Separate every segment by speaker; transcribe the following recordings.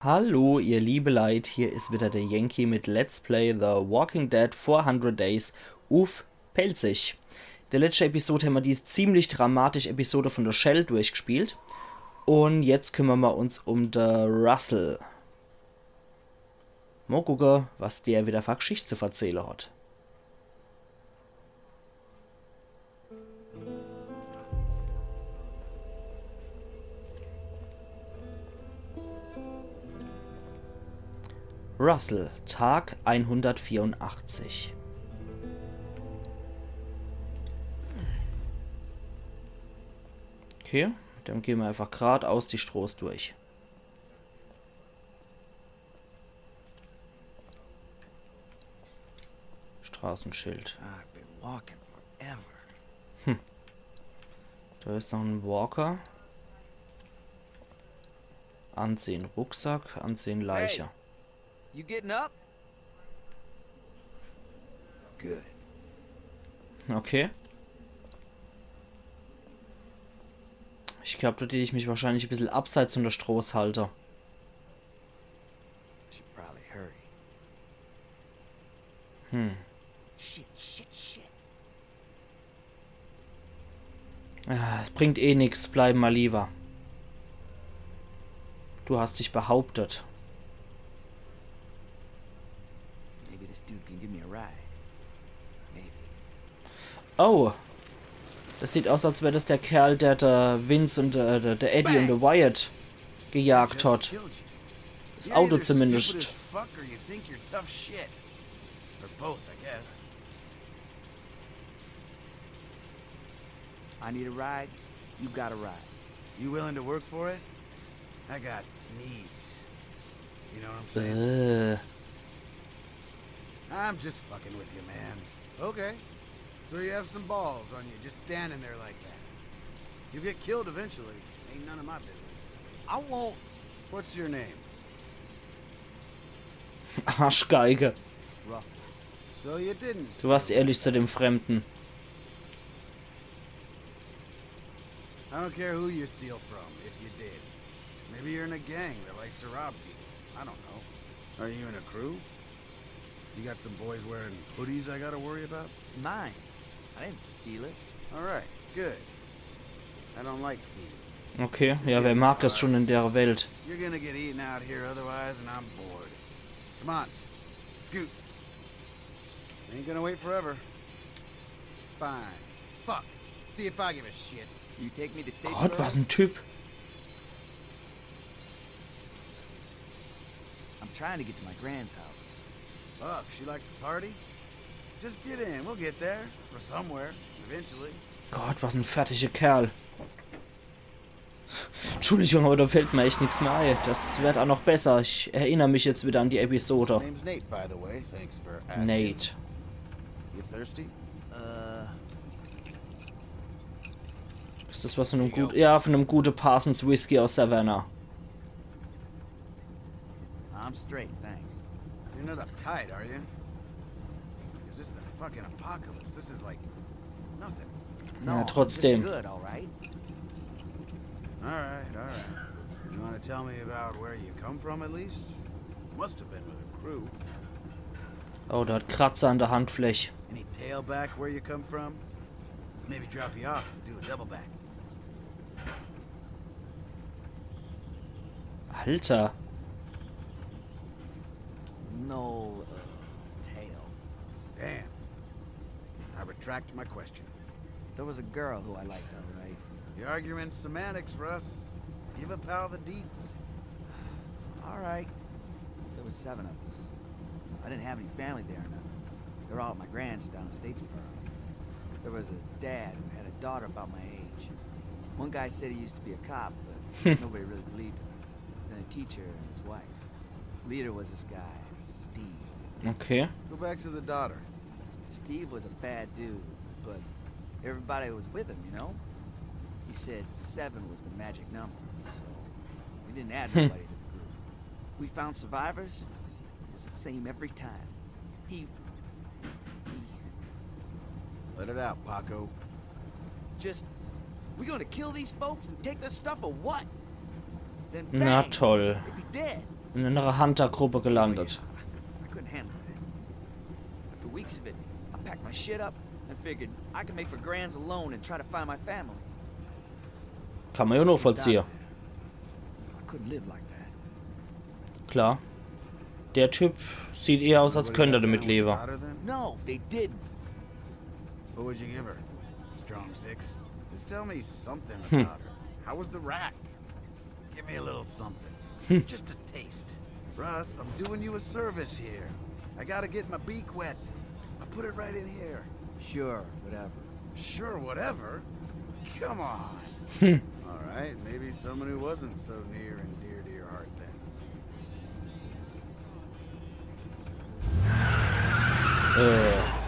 Speaker 1: Hallo, ihr liebe Leid, hier ist wieder der Jenki mit Let's Play The Walking Dead 400 Days, uff pälzisch. In der letzten Episode haben wir die ziemlich dramatische Episode von der Shell durchgespielt. Und jetzt kümmern wir uns um den Russell. Mal gucken, was der wieder für Geschichte zu erzählen hat. Russell, Tag 184. Okay, dann gehen wir einfach geradeaus die Straße durch. Straßenschild. Da ist noch ein Walker. Ansehen Rucksack, ansehen Leiche.
Speaker 2: Hey, you getting up? Good.
Speaker 1: Okay. Ich glaube, da die ich mich wahrscheinlich ein bisschen abseits von der Straße halte.
Speaker 2: Should probably hurry. Shit.
Speaker 1: Es bringt eh nichts, bleiben mal lieber. Du hast dich behauptet.
Speaker 2: Maybe this dude can give me a ride. Maybe.
Speaker 1: Oh. Das sieht aus, als wäre das der Kerl, der Vince und der Eddie und der Wyatt gejagt hat. Das Auto zumindest.
Speaker 2: I need a ride. You got a ride. You willing to work for it? I got needs. You know what I'm saying? I'm just fucking with you, man. Okay. So you have some balls on you, just standing there like that. You get killed eventually. Ain't none of my business. I won't. What's your name?
Speaker 1: Arschgeige.
Speaker 2: Russell. So you didn't.
Speaker 1: Du warst ehrlich zu dem Fremden.
Speaker 2: I don't care who you steal from, if you did. Maybe you're in a gang that likes to rob people. I don't know. Are you in a crew? You got some boys wearing hoodies I gotta worry about? Mine. I didn't steal it. Alright, good. I don't like thieves.
Speaker 1: Okay, ja, wer mag das schon in der Welt?
Speaker 2: You're gonna get eaten out here otherwise, and I'm bored. Come on, scoot. Ain't gonna wait forever. Fine. Fuck. See if I give a shit. You take me to station.
Speaker 1: Gott, was ein Typ.
Speaker 2: I'm trying to get to my grand's house. Fuck, she like to party? Just get in, we'll get there. Or somewhere, eventually.
Speaker 1: Gott, was ein fertiger Kerl. Entschuldigung, aber da fällt mir echt nichts mehr ein. Das wird auch noch besser. Ich erinnere mich jetzt wieder an die Episode.
Speaker 2: Name's Nate, by the way. Thanks for asking.
Speaker 1: Nate.
Speaker 2: You thirsty?
Speaker 1: Ist das was von einem gut? Ja, von einem guten Parsons Whisky aus Savannah.
Speaker 2: I'm straight, thanks. You're not uptight, are you? Is this the fucking apocalypse? This is like nothing.
Speaker 1: Ja, trotzdem.
Speaker 2: Good, all right. All right. You want to tell me about where you come from at least? Must have been with a crew.
Speaker 1: Oh, da hat Kratzer an der Handfläche.
Speaker 2: Any tailback where you come from? Maybe drop you off, do a double back.
Speaker 1: Alter.
Speaker 2: No, tail. Damn. I retract my question. There was a girl who I liked, all right. You're arguing semantics, Russ. Give a pal the deets. All right. There was 7 of us. I didn't have any family there or nothing. They were all at my grand's down in Statesboro. There was a dad who had a daughter about my age. One guy said he used to be a cop, but nobody really believed him. Then a teacher and his wife. Leader was this guy, Steve.
Speaker 1: Okay.
Speaker 2: Go back to the daughter. Steve was a bad dude, but everybody was with him, you know? He said 7 was the magic number, so we didn't add nobody to the group. If we found survivors, it was the same every time. He... Let it out, Paco. Just... We gonna kill these folks and take their stuff or what? Then
Speaker 1: Na
Speaker 2: bang,
Speaker 1: toll.
Speaker 2: they'd be dead.
Speaker 1: in einer Hunter-Gruppe gelandet.
Speaker 3: I couldn't handle that. After weeks of it, I packed my shit up and figured I could make for grands alone and try to find my family.
Speaker 1: Kann man ja nur vollziehen.
Speaker 3: I couldn't live like that.
Speaker 1: Klar. Der Typ sieht eher aus, als könnte er damit leben.
Speaker 3: No, they didn't.
Speaker 2: What would you give her? Strong 6? Just tell me something about her. How was the rack? Give me a little something. Just a taste. Russ, I'm doing you a service here. I gotta get my beak wet. I'll put it right in here.
Speaker 3: Sure, whatever.
Speaker 2: Sure, whatever? Come on. Alright, maybe someone who wasn't so near and dear to your heart then.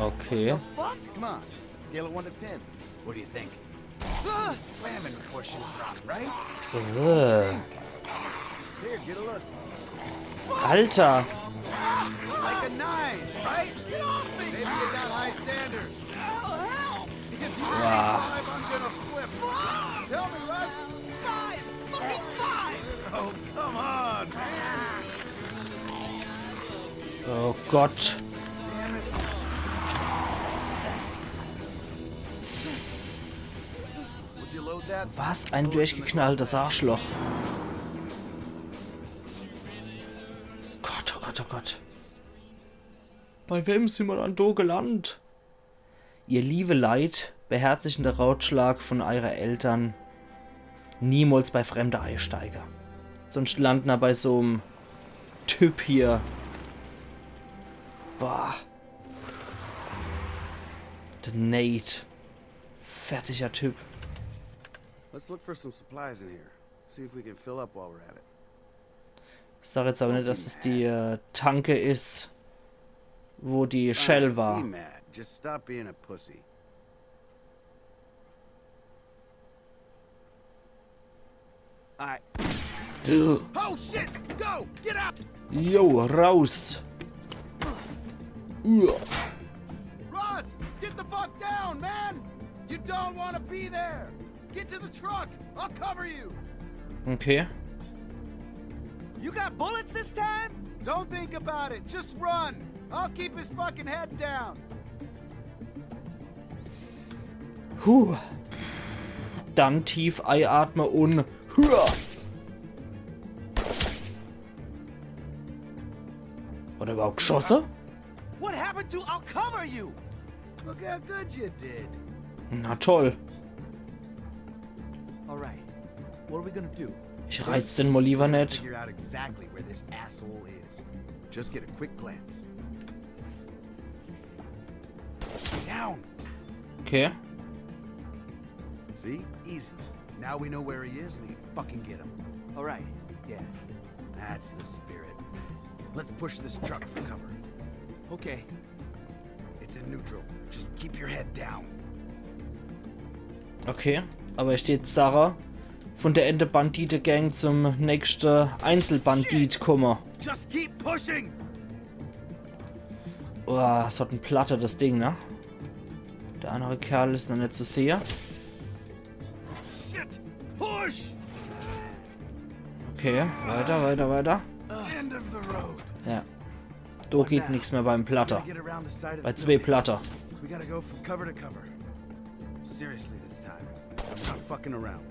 Speaker 1: Okay.
Speaker 2: The fuck? Come on. Scale of 1 to 10. What do you think? Slamming portions wrong, right? Here, get a look.
Speaker 1: Alter.
Speaker 2: Like a 9, right? Get off me! Maybe you got high standards. Help! If you say 5, I'm gonna flip. Tell me, Russ. 5! Fucking 5! Oh, come on, man!
Speaker 1: Oh Gott.
Speaker 2: Damn it. Would you load that?
Speaker 1: Was ein durchgeknalltes Arschloch. Gott, oh Gott, oh Gott. Bei wem sind wir dann da gelandet? Ihr liebe Leid, beherzigender Ratschlag von eurer Eltern, niemals bei fremder Einsteiger. Sonst landen wir bei so einem Typ hier. Boah. Der Nate. Fertiger Typ.
Speaker 2: Let's look for some supplies in here. See if we can fill up while we're at it.
Speaker 1: Ich sag jetzt aber nicht, dass es die Tanke ist, wo die Shell war.
Speaker 2: Be mad. Just stop being a pussy.
Speaker 3: Alright.
Speaker 2: Oh shit! Go! Get out!
Speaker 1: Jo, raus!
Speaker 2: Russ! Get the fuck down, man! You don't want to be there! Get to the truck! I'll cover you!
Speaker 1: Okay.
Speaker 3: You got bullets this time?
Speaker 2: Don't think about it, just run! I'll keep his fucking head down!
Speaker 1: Dann tief einatmen und Oder überhaupt geschossen?
Speaker 3: What happened to I'll cover you?
Speaker 2: Look how good you did!
Speaker 1: Na toll.
Speaker 3: Alright. What are we gonna do?
Speaker 1: Ich reiz den mal lieber nicht.
Speaker 2: Figure out exactly where this asshole is. Just get a quick glance. Down!
Speaker 1: Okay.
Speaker 2: See? Easy. Now we know where he is and we can fucking get him.
Speaker 3: Alright, yeah.
Speaker 2: That's the spirit. Let's push this truck for cover.
Speaker 3: Okay.
Speaker 2: It's in neutral. Just keep your head down.
Speaker 1: Okay. Aber hier steht Sarah von der Ende Bandite Gang zum nächsten Einzelbandit kommen.
Speaker 2: Just keep pushing!
Speaker 1: Oh, es hat ein Platte, das Ding, ne? Der andere Kerl ist noch nicht zu sehen.
Speaker 2: Shit! Push!
Speaker 1: Okay, weiter, weiter, weiter.
Speaker 2: End of the road.
Speaker 1: Ja. Da geht nichts mehr beim Platter.
Speaker 2: Get around the side of
Speaker 1: Bei
Speaker 2: the
Speaker 1: 2
Speaker 2: building.
Speaker 1: Platter.
Speaker 2: We gotta go from cover to cover. Seriously this time. I'm not fucking around.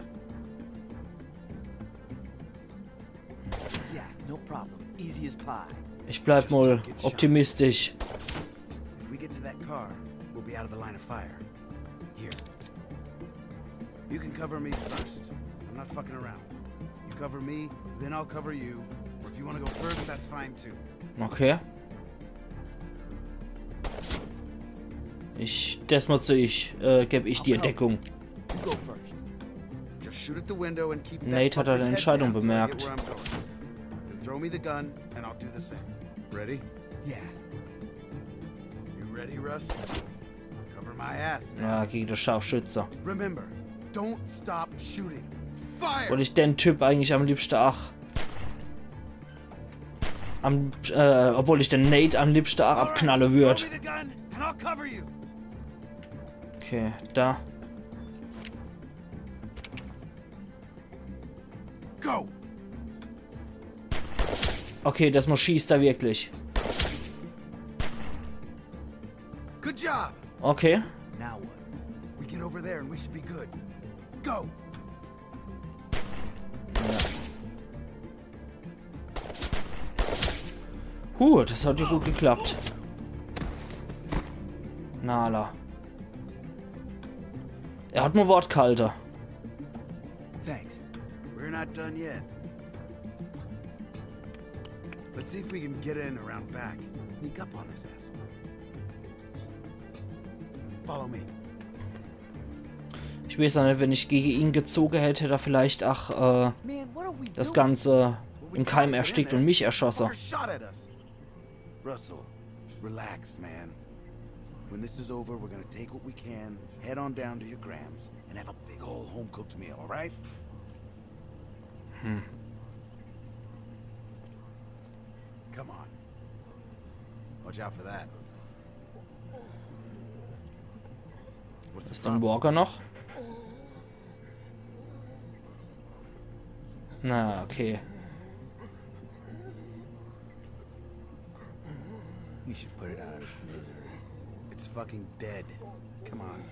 Speaker 3: Yeah, no problem. Easy as pie.
Speaker 1: Ich bleib mal optimistisch.
Speaker 2: If we get to that car, we'll be out of the line of fire. Here. You can cover me first. I'm not fucking around. You cover me, then I'll cover you. Or if you want to go first, that's fine too.
Speaker 1: Okay. Gebe ich dir Deckung.
Speaker 3: You go first.
Speaker 2: Just shoot at the window and keep that
Speaker 1: Nate hat eine
Speaker 2: fucker's head
Speaker 1: Entscheidung
Speaker 2: down till I get
Speaker 1: bemerkt.
Speaker 2: where I'm going. Then throw me the gun and I'll do the same. Ready?
Speaker 3: Yeah.
Speaker 2: You ready, Russ? Cover my ass now.
Speaker 1: Ja, gegen den Scharfschützer.
Speaker 2: Remember, don't stop shooting. Fire!
Speaker 1: Obwohl ich den Typ eigentlich am liebsten obwohl ich den Nate am liebsten abknallen würde.
Speaker 2: Throw me the gun and I'll cover you.
Speaker 1: Okay, da.
Speaker 2: Go!
Speaker 1: Okay, das mal schießt er wirklich.
Speaker 2: Good job.
Speaker 1: Okay.
Speaker 3: Now what?
Speaker 2: We get over there and we should be good. Go.
Speaker 1: Das hat ja gut geklappt. Nala. Er hat nur Wortkalter.
Speaker 2: Thanks. We're not done yet. Let's see if we can get in around back. Sneak up on this asshole. Follow me.
Speaker 1: Ich weiß auch nicht, wenn ich gegen ihn gezogen hätte, hätte er vielleicht auch
Speaker 3: Man, what are we
Speaker 1: das
Speaker 3: doing?
Speaker 1: Ganze im Keim erstickt und mich erschossen.
Speaker 2: Russell, relax, man. When this is over, we're gonna take what we can, head on down to your grams, and have a big old home-cooked meal, all right? Come on. Watch out for that. What's the
Speaker 1: Ist dann
Speaker 2: problem?
Speaker 1: Walker noch? Na, okay.
Speaker 2: You should put it out of its misery. It's fucking dead. Come on.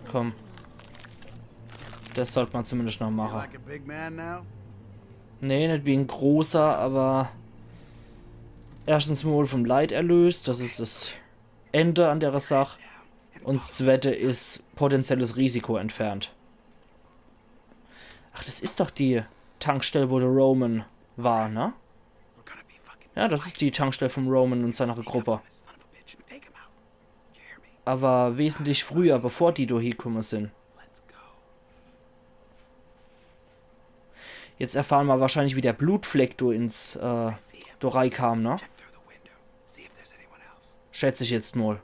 Speaker 1: Komm. Das sollte man zumindest noch
Speaker 2: You
Speaker 1: machen.
Speaker 2: like a big man now?
Speaker 1: Nee, nicht wie ein großer, aber erstens mal vom Leid erlöst, das ist das Ende an der Sache. Und das zweite ist potenzielles Risiko entfernt. Ach, das ist doch die Tankstelle, wo der Roman war, ne?
Speaker 2: We're gonna be fucking
Speaker 1: Ja, das ist die Tankstelle vom Roman und seiner Gruppe.
Speaker 2: son of a bitch and take him out. You hear me?
Speaker 1: Aber wesentlich früher, bevor die da hingekommen sind.
Speaker 2: Let's go.
Speaker 1: Jetzt erfahren wir wahrscheinlich, wie der Blutfleck da ins da reinkam, ne?
Speaker 2: Check through the window. See if there's anyone else.
Speaker 1: Schätze ich jetzt mal.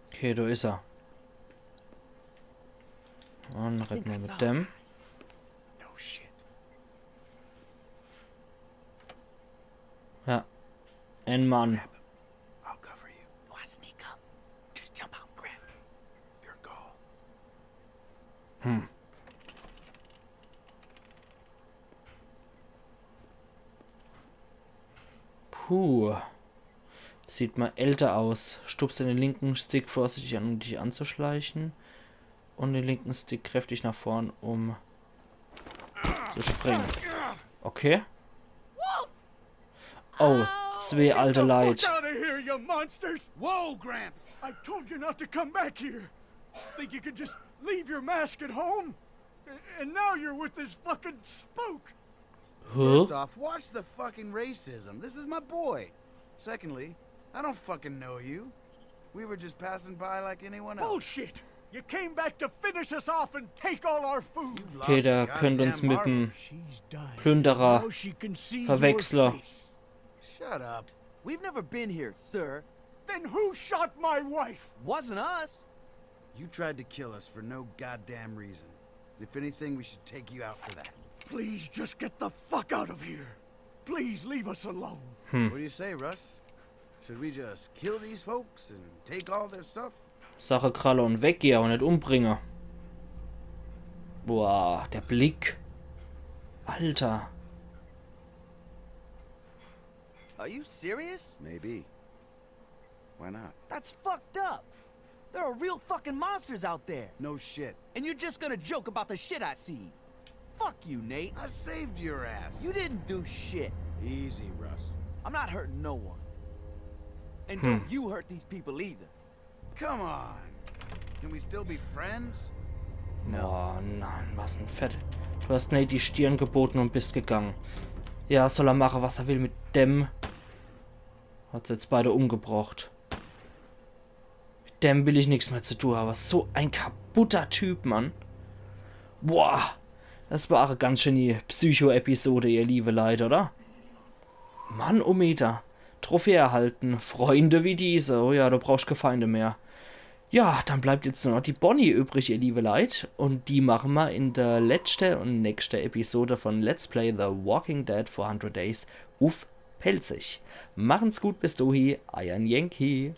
Speaker 1: Okay, da ist er. Und retten wir mit dem.
Speaker 2: No shit.
Speaker 1: Ja. Ein Mann.
Speaker 2: I'll cover you.
Speaker 3: Oh, I sneak up. Just jump out and grab him.
Speaker 2: Your call.
Speaker 1: Puh. Sieht mal älter aus. Stupst den linken Stick vorsichtig an, um dich anzuschleichen. Und den linken Stick kräftig nach vorn, um zu springen. Okay. Oh, zwei alte Leid.
Speaker 4: Get out of here, you monsters!
Speaker 2: Whoa, Gramps!
Speaker 4: I told you not to come back here. Think you could just leave your mask at home? And now you're with this fucking spook.
Speaker 1: Huh?
Speaker 2: First off, watch the fucking racism. This is my boy. Secondly, I don't fucking know you. We were just passing by like anyone else.
Speaker 4: Bullshit! You came back to finish us off and take all our food.
Speaker 2: You've
Speaker 1: Okay,
Speaker 2: lost
Speaker 1: der
Speaker 2: the
Speaker 1: könnte uns
Speaker 2: goddamn
Speaker 1: mit dem
Speaker 2: marbles.
Speaker 4: She's dying.
Speaker 1: Plünderer
Speaker 4: Now she can see
Speaker 1: Verwechsler.
Speaker 4: your face.
Speaker 2: Shut up.
Speaker 3: We've never been here, sir.
Speaker 4: Then who shot my wife?
Speaker 3: Wasn't us.
Speaker 2: You tried to kill us for no goddamn reason. If anything, we should take you out for that.
Speaker 4: Please just get the fuck out of here. Please leave us alone.
Speaker 2: What do you say, Russ? Should we just kill these folks and take all their stuff?
Speaker 1: Sache Kralle und weggehen und nicht umbringen. Boah, der Blick. Alter.
Speaker 3: Are you serious?
Speaker 2: Maybe. Why not?
Speaker 3: That's fucked up. There are real fucking monsters out there.
Speaker 2: No shit.
Speaker 3: And you're just gonna joke about the shit I see. Fuck you, Nate.
Speaker 2: I saved your ass.
Speaker 3: You didn't do shit.
Speaker 2: Easy, Russ.
Speaker 3: I'm not hurting no one. And don't you hurt these people either.
Speaker 2: Come on. Can we still be friends?
Speaker 1: Oh nein, was ein Fett. Du hast Nate die Stirn geboten und bist gegangen. Ja, soll er machen, was er will mit dem. Hat jetzt beide umgebracht. Mit dem will ich nichts mehr zu tun haben. Was so ein kaputter Typ, Mann. Boah. Das war eine ganz schöne Psycho-Episode, ihr liebe Leute, oder? Mann, oh Meter. Trophäe erhalten. Freunde wie diese. Oh ja, du brauchst keine Feinde mehr. Ja, dann bleibt jetzt nur noch die Bonnie übrig, ihr liebe Leute. Und die machen wir in der letzten und nächsten Episode von Let's Play The Walking Dead 400 Days. Uff pälzisch. Machen's gut bis dahin, ihren Jenki.